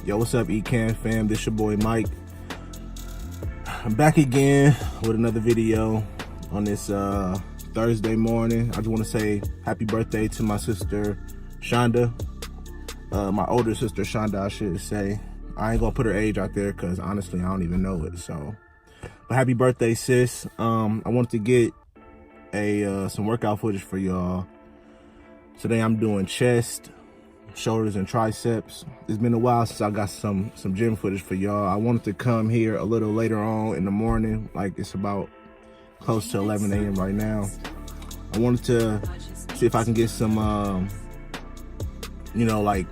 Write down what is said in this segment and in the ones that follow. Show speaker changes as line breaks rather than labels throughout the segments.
Yo, what's up, EKAM fam? This your boy Mike. I'm back again with another video on this Thursday morning. I just want to say happy birthday to my sister Shonda, my older sister Shonda, I should say. I ain't gonna put her age out there because honestly I don't even know it. So, but happy birthday, sis. I wanted to get some workout footage for y'all. Today I'm doing chest, shoulders, and triceps. It's been a while since I got some gym footage for y'all. I wanted to come here a little later on in the morning, like it's about close to 11 a.m. right now. I wanted to see if I can get some, like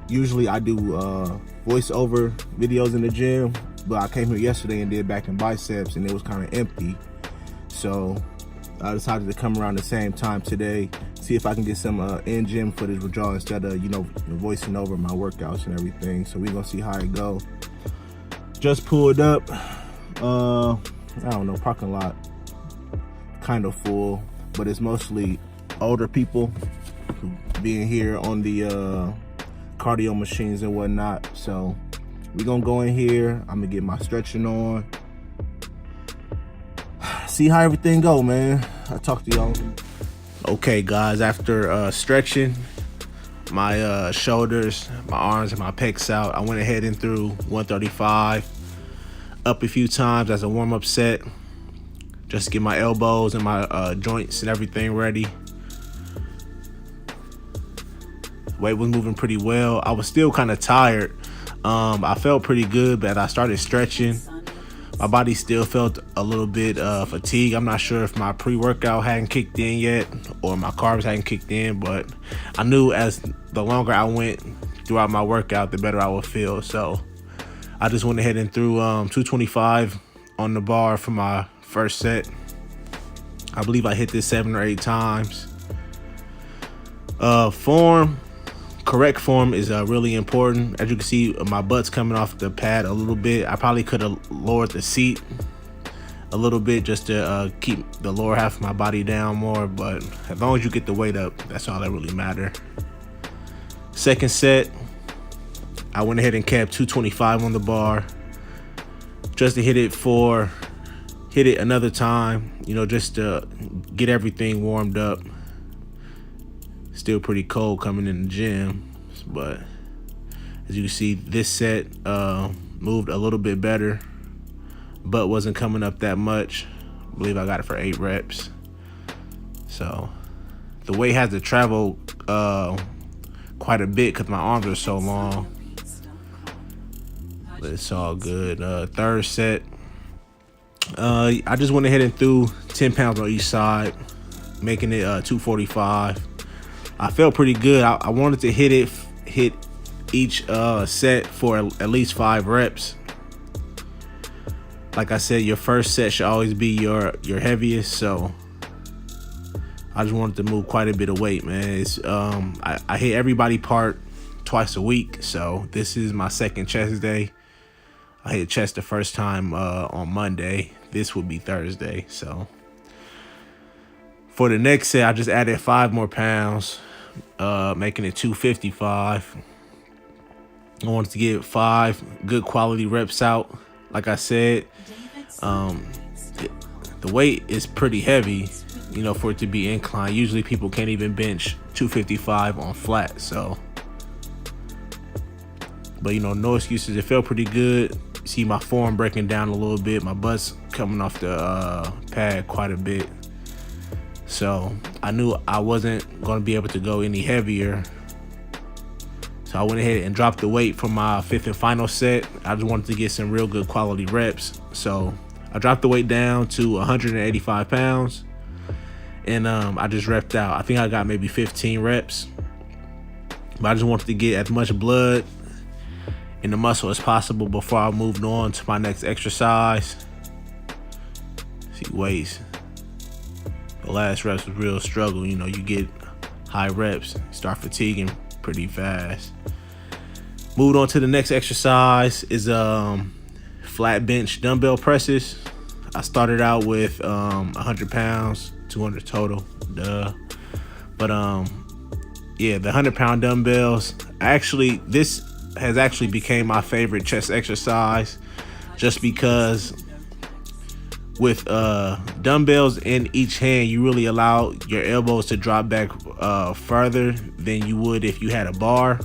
usually I do voiceover videos in the gym, but I came here yesterday and did back and biceps and it was kind of empty. So I decided to come around the same time today, see if I can get some in-gym footage with y'all instead of, voicing over my workouts and everything. So we're gonna see how it go. Just pulled up, I don't know, parking lot kind of full, but it's mostly older people being here on the cardio machines and whatnot. So we're gonna go in here, I'm gonna get my stretching on, see how everything go, man. I'll talk to y'all. Okay guys, after stretching my shoulders, my arms, and my pecs out, I went ahead and threw 135 up a few times as a warm-up set, just to get my elbows and my joints and everything ready. Weight was moving pretty well. I was still kind of tired. I felt pretty good, but I started stretching. My body still felt a little bit fatigued. I'm not sure if my pre-workout hadn't kicked in yet or my carbs hadn't kicked in, but I knew as the longer I went throughout my workout, the better I would feel. So I just went ahead and threw 225 on the bar for my first set. I believe I hit this 7 or 8 times. Correct form is really important. As you can see, my butt's coming off the pad a little bit. I probably could have lowered the seat a little bit just to keep the lower half of my body down more, but as long as you get the weight up, that's all that really matters. Second set, I went ahead and kept 225 on the bar just to hit it another time, just to get everything warmed up. Still pretty cold coming in the gym, but as you can see, this set moved a little bit better, but wasn't coming up that much. I believe I got it for 8 reps. So the weight has to travel quite a bit because my arms are so long, but it's all good. Third set, I just went ahead and threw 10 pounds on each side, making it 245. I felt pretty good. I wanted to hit each set for at least 5 reps. Like I said, your first set should always be your heaviest, so I just wanted to move quite a bit of weight, man. It's I hit every body part twice a week, so this is my second chest day. I hit chest the first time on Monday. This would be Thursday, so for the next set, I just added 5 more pounds, making it 255. I wanted to get 5 good quality reps out. Like I said, the weight is pretty heavy, for it to be incline. Usually people can't even bench 255 on flat, so. But, no excuses. It felt pretty good. See my form breaking down a little bit. My butt's coming off the pad quite a bit. So I knew I wasn't going to be able to go any heavier. So I went ahead and dropped the weight for my 5th and final set. I just wanted to get some real good quality reps. So I dropped the weight down to 185 pounds. And I just repped out. I think I got maybe 15 reps. But I just wanted to get as much blood in the muscle as possible before I moved on to my next exercise. See, weights. The last reps was real struggle. You get high reps, start fatiguing pretty fast. Moved on to the next exercise is flat bench dumbbell presses. I started out with 100 pounds, 200 total, But yeah, the 100-pound dumbbells. Actually, this has actually became my favorite chest exercise, just because with dumbbells in each hand, you really allow your elbows to drop back further than you would if you had a bar.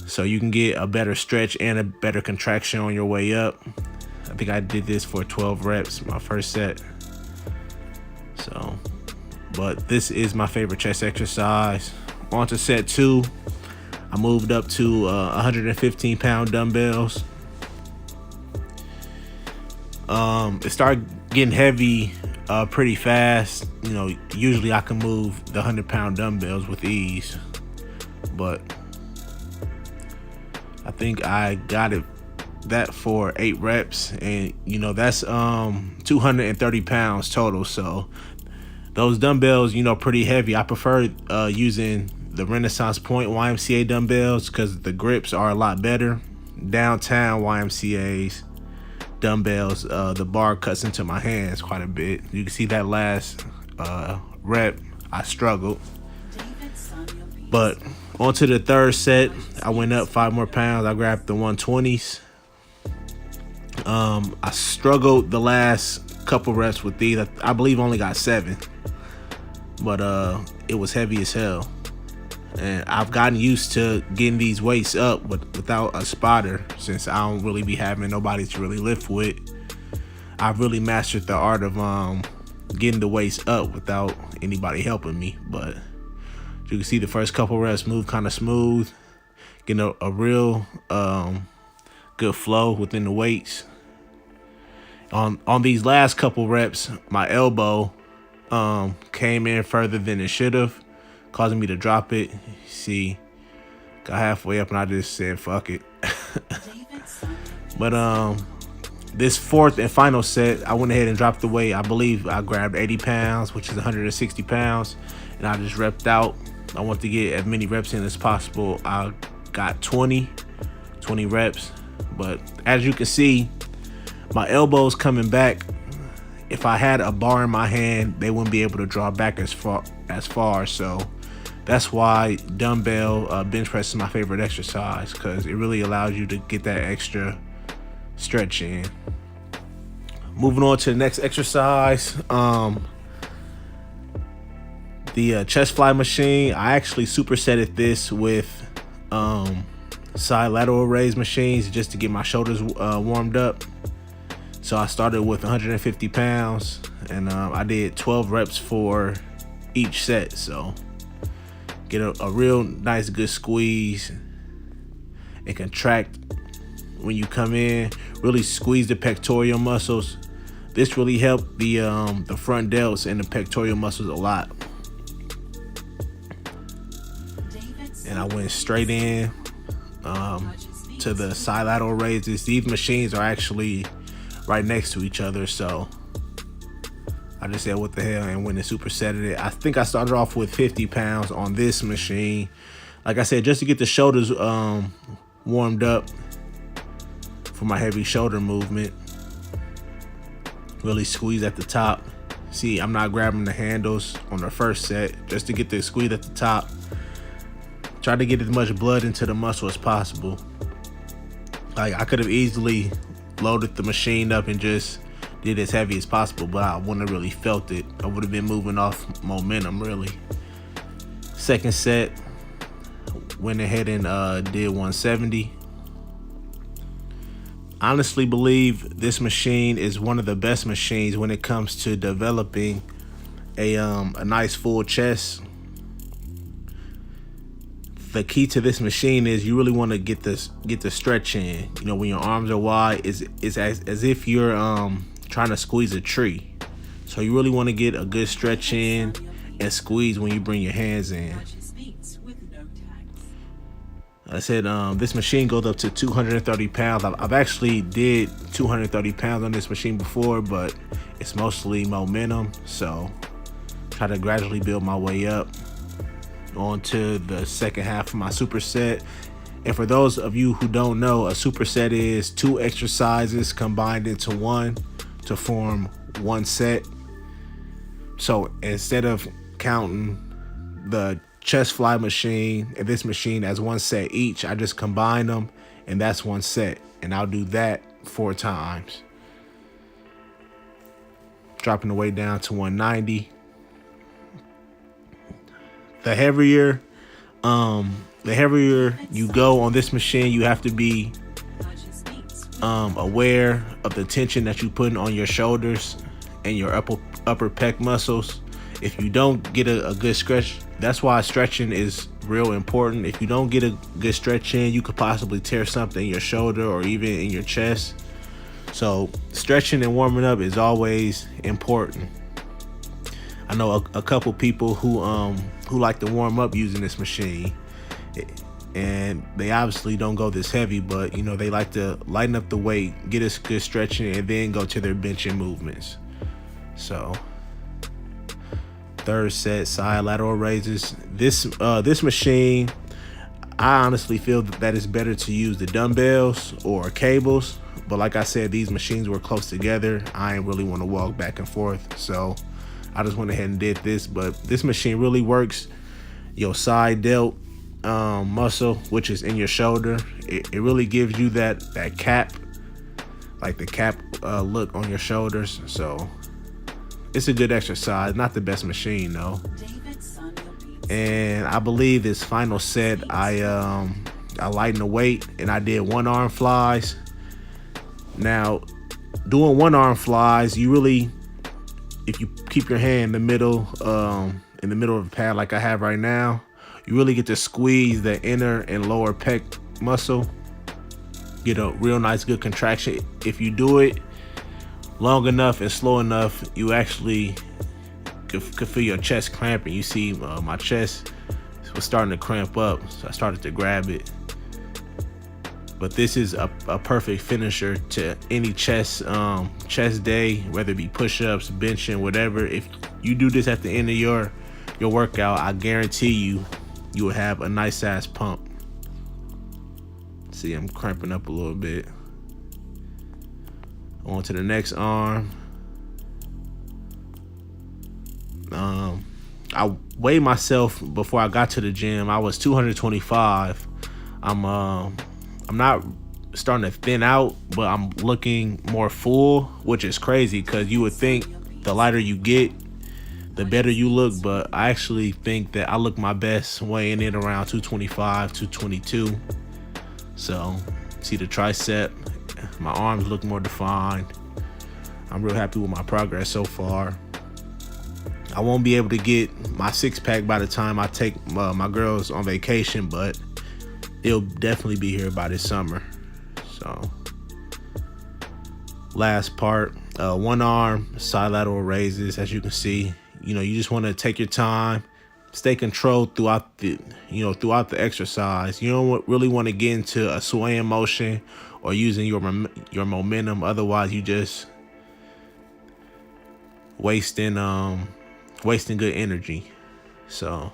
So you can get a better stretch and a better contraction on your way up. I think I did this for 12 reps, my first set. So, but this is my favorite chest exercise. On to set 2. I moved up to 115 pound dumbbells. It started getting heavy pretty fast. You know, usually I can move the 100 pound dumbbells with ease, but I think I got that for 8 reps, and you know, that's 230 pounds total. So those dumbbells, you know, pretty heavy. I prefer using the Renaissance Point YMCA dumbbells because the grips are a lot better. Downtown YMCA's dumbbells, the bar cuts into my hands quite a bit. You can see that last rep I struggled, but on to the third set, I went up 5 more pounds. I grabbed the 120s. I struggled the last couple reps with these. I believe only got 7, but it was heavy as hell, and I've gotten used to getting these weights up without a spotter, since I don't really be having nobody to really lift with. I've really mastered the art of getting the weights up without anybody helping me. But you can see the first couple reps move kind of smooth, getting a real good flow within the weights. On these last couple reps, my elbow came in further than it should have, causing me to drop it. See, got halfway up and I just said fuck it. But this fourth and final set, I went ahead and dropped the weight. I believe I grabbed 80 pounds, which is 160 pounds, and I just repped out. I want to get as many reps in as possible. I got 20 reps, but as you can see, my elbows coming back. If I had a bar in my hand, they wouldn't be able to draw back as far. So that's why dumbbell bench press is my favorite exercise, because it really allows you to get that extra stretch in. Moving on to the next exercise, the chest fly machine. I actually supersetted this with side lateral raise machines just to get my shoulders warmed up. So I started with 150 pounds, and I did 12 reps for each set. So get a real nice good squeeze and contract when you come in. Really squeeze the pectoral muscles. This really helped the front delts and the pectoral muscles a lot. And I went straight in to the side lateral raises. These machines are actually right next to each other, so I just said what the hell and went and supersetted it. I think I started off with 50 pounds on this machine, like I said, just to get the shoulders warmed up for my heavy shoulder movement. Really squeeze at the top. See, I'm not grabbing the handles on the first set, just to get the squeeze at the top. Try to get as much blood into the muscle as possible. Like, I could have easily loaded the machine up and just did as heavy as possible, but I wouldn't have really felt it. I would have been moving off momentum, really. Second set, went ahead and did 170. Honestly believe this machine is one of the best machines when it comes to developing a nice full chest. The key to this machine is you really want to get the stretch in. You know, when your arms are wide, it's as if you're trying to squeeze a tree. So you really want to get a good stretch in and squeeze when you bring your hands in. I said this machine goes up to 230 pounds. I've actually did 230 pounds on this machine before, but it's mostly momentum. So try to gradually build my way up on to the second half of my superset. And for those of you who don't know, a superset is 2 exercises combined into one to form one set. So instead of counting the chest fly machine and this machine as one set each. I just combine them and that's one set. And I'll do that 4 times. Dropping the weight down to 190. The heavier you go on this machine, you have to be aware of the tension that you put on your shoulders and your upper pec muscles. If you don't get a good stretch, that's why stretching is real important. If you don't get a good stretch in, you could possibly tear something in your shoulder or even in your chest. So stretching and warming up is always important. I know a couple people who like to warm up using this machine, and they obviously don't go this heavy, but you know, they like to lighten up the weight, get a good stretching, and then go to their benching movements. So third set, side lateral raises. This machine, I honestly feel that it's better to use the dumbbells or cables, but like I said, these machines were close together. I ain't really want to walk back and forth, so I just went ahead and did this. But this machine really works your side delt muscle, which is in your shoulder. It really gives you that cap, like the cap look on your shoulders. So it's a good exercise. Not the best machine though. And I believe this final set, I lightened the weight and I did 1 arm flies. Now, doing 1 arm flies, you really, if you keep your hand in the middle of the pad like I have right now, you really get to squeeze the inner and lower pec muscle, get a real nice good contraction. If you do it long enough and slow enough, you actually could feel your chest cramping. You see my chest was starting to cramp up, so I started to grab it. But this is a perfect finisher to any chest day, whether it be push-ups, benching, whatever. If you do this at the end of your workout, I guarantee you will have a nice ass pump. See, I'm cramping up a little bit. On to the next arm. I weighed myself before I got to the gym. I was 225. I'm not starting to thin out, but I'm looking more full, which is crazy because you would think the lighter you get, the better you look, but I actually think that I look my best weighing in around 225, 222. So see the tricep, my arms look more defined. I'm real happy with my progress so far. I won't be able to get my 6-pack by the time I take my girls on vacation, but it'll definitely be here by this summer. So last part, 1 arm side lateral raises. As you can see, you just want to take your time, stay controlled throughout the exercise. You don't really want to get into a swaying motion or using your momentum. Otherwise, you just wasting good energy. So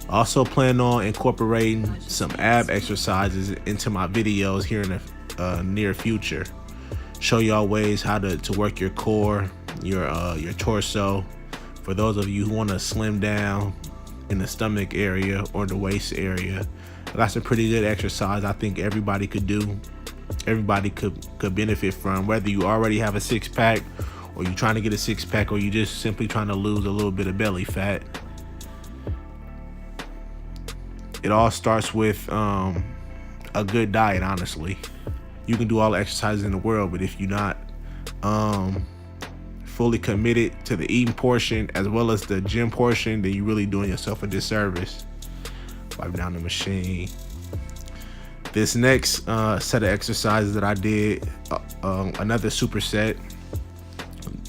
also plan on incorporating some ab exercises into my videos here in the near future. Show y'all ways how to work your core, your torso. For those of you who want to slim down in the stomach area or the waist area, I got some pretty good exercise I think everybody could do. Everybody could benefit from, whether you already have a 6-pack or you're trying to get a 6-pack or you just simply trying to lose a little bit of belly fat. It all starts with a good diet, honestly. You can do all the exercises in the world, but if you're not fully committed to the eating portion as well as the gym portion, then you're really doing yourself a disservice. Wipe down the machine. This next set of exercises that I did, another superset.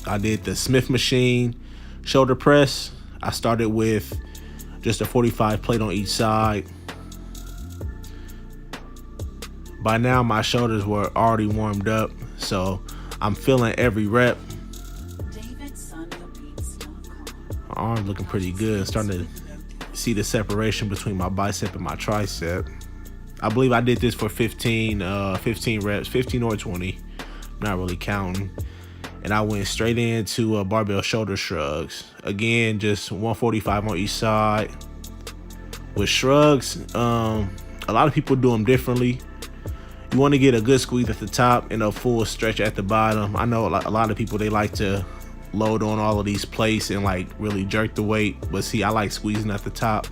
I did the Smith machine shoulder press. I started with just a 45 plate on each side. By now my shoulders were already warmed up, so I'm feeling every rep. My arm's looking pretty good. Starting to see the separation between my bicep and my tricep. I believe I did this for 15 reps, 15 or 20. I'm not really counting. And I went straight into barbell shoulder shrugs. Again, just 145 on each side. With shrugs, a lot of people do them differently. You want to get a good squeeze at the top and a full stretch at the bottom. I know a lot of people, they like to load on all of these plates and like really jerk the weight, but see, I like squeezing at the top.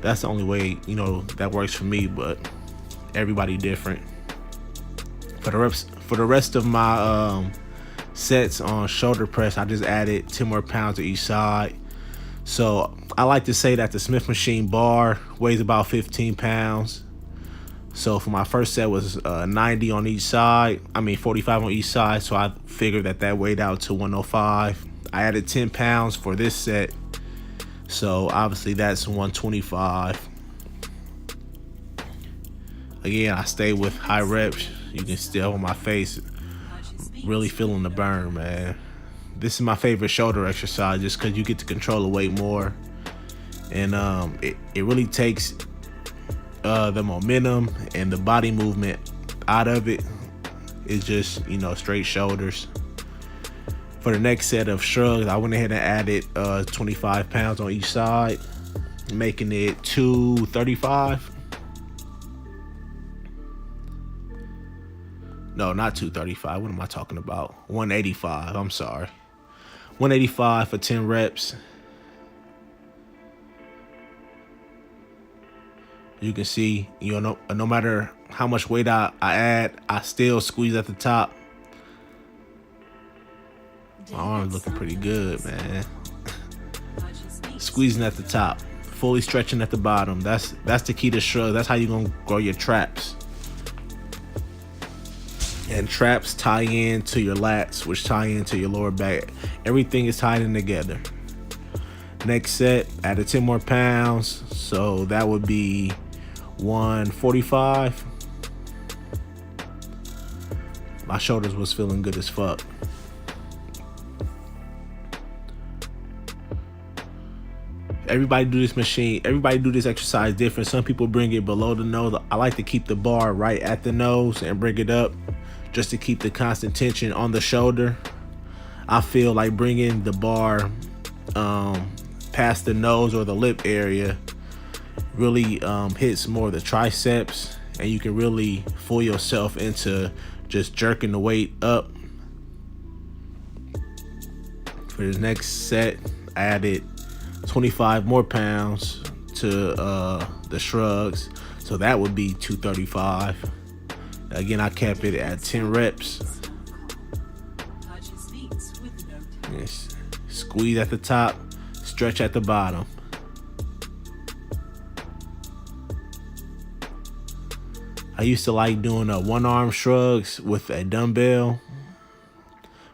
That's the only way, you know, that works for me, but everybody different. For the rest of my sets on shoulder press, I just added 10 more pounds to each side. So I like to say that the Smith machine bar weighs about 15 pounds. So for my first set was 90 on each side. I mean 45 on each side. So I figured that weighed out to 105. I added 10 pounds for this set. So obviously that's 125. Again, I stay with high reps. You can still on my face, really feeling the burn, man. This is my favorite shoulder exercise just because you get to control the weight more. And it really takes the momentum and the body movement out of it. It's just, you know, straight shoulders. For the next set of shrugs, I went ahead and added 25 pounds on each side, making it 235. No, not 235. What am I talking about? 185. I'm sorry. 185 for 10 reps. You can see, you know, no matter how much weight I add, I still squeeze at the top. My arm's looking pretty good, man. Squeezing at the top, fully stretching at the bottom. That's the key to shrugs. That's how you're gonna grow your traps. And traps tie into your lats, which tie into your lower back. Everything is tied in together. Next set, added 10 more pounds. So that would be 145. My shoulders was feeling good as fuck. Everybody do this exercise different. Some people bring it below the nose. I like to keep the bar right at the nose and bring it up just to keep the constant tension on the shoulder. I feel like bringing the bar past the nose or the lip area really hits more of the triceps, and you can really fool yourself into just jerking the weight up. For this next set, I added 25 more pounds to the shrugs, so that would be 235. Again, I kept it at 10 reps. Yes. Squeeze at the top, stretch at the bottom. I used to like doing one arm shrugs with a dumbbell,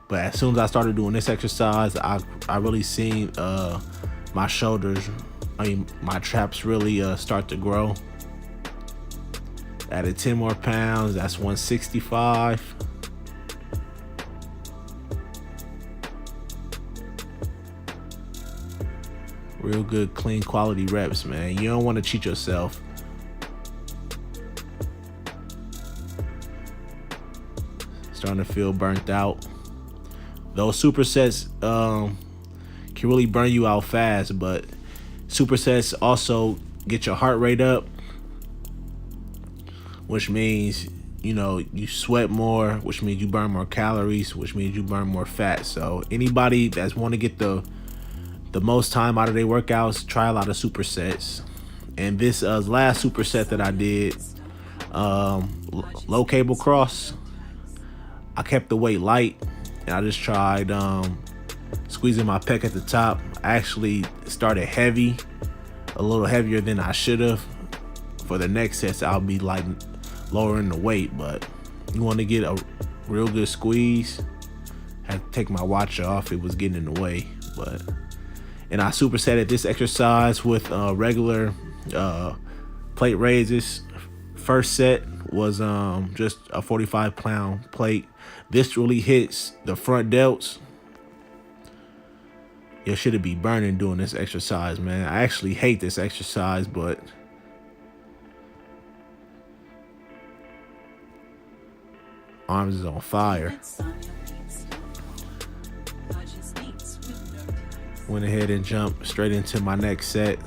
but as soon as I started doing this exercise, I really seen my shoulders, my traps really start to grow. Added 10 more pounds, that's 165. Real good, clean, quality reps, man. You don't want to cheat yourself. Starting to feel burnt out. Those supersets can really burn you out fast, but supersets also get your heart rate up, which means, you know, you sweat more, which means you burn more calories, which means you burn more fat. So anybody that's want to get the most time out of their workouts, try a lot of supersets. And this last superset that I did, low cable cross, I kept the weight light and I just tried squeezing my pec at the top. I actually started heavy, a little heavier than I should have. For the next sets, I'll be like lowering the weight, but you want to get a real good squeeze. Had to take my watch off, it was getting in the way. But and I supersetted this exercise with regular plate raises. First set was just a 45-pound plate. This really hits the front delts. You should be burning doing this exercise, man. I actually hate this exercise, but arms is on fire. Went ahead and jumped straight into my next set.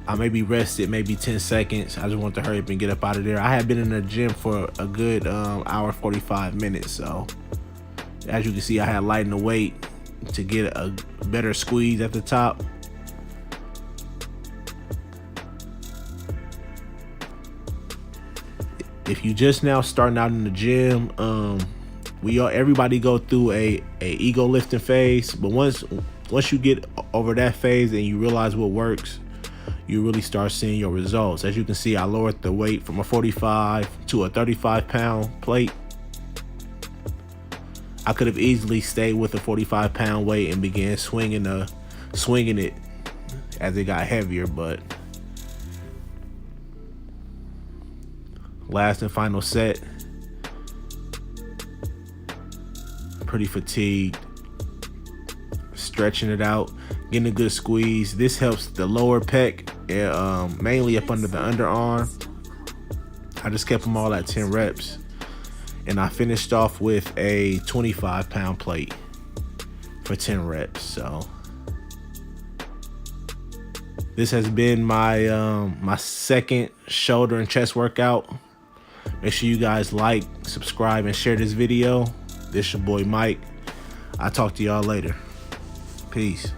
I maybe rested maybe 10 seconds. I just wanted to hurry up and get up out of there. I had been in the gym for a good hour 45 minutes. So as you can see, I had lightened the weight to get a better squeeze at the top. If you just now starting out in the gym, everybody go through a ego lifting phase, but once you get over that phase and you realize what works, you really start seeing your results. As you can see, I lowered the weight from a 45 to a 35-pound plate. I could have easily stayed with a 45-pound weight and began swinging it as it got heavier, but last and final set. Pretty fatigued. Stretching it out, getting a good squeeze. This helps the lower pec, mainly up under the underarm. I just kept them all at 10 reps. And I finished off with a 25-pound plate for 10 reps. So this has been my my second shoulder and chest workout. Make sure you guys like, subscribe, and share this video. This your boy Mike. I'll talk to y'all later. Peace.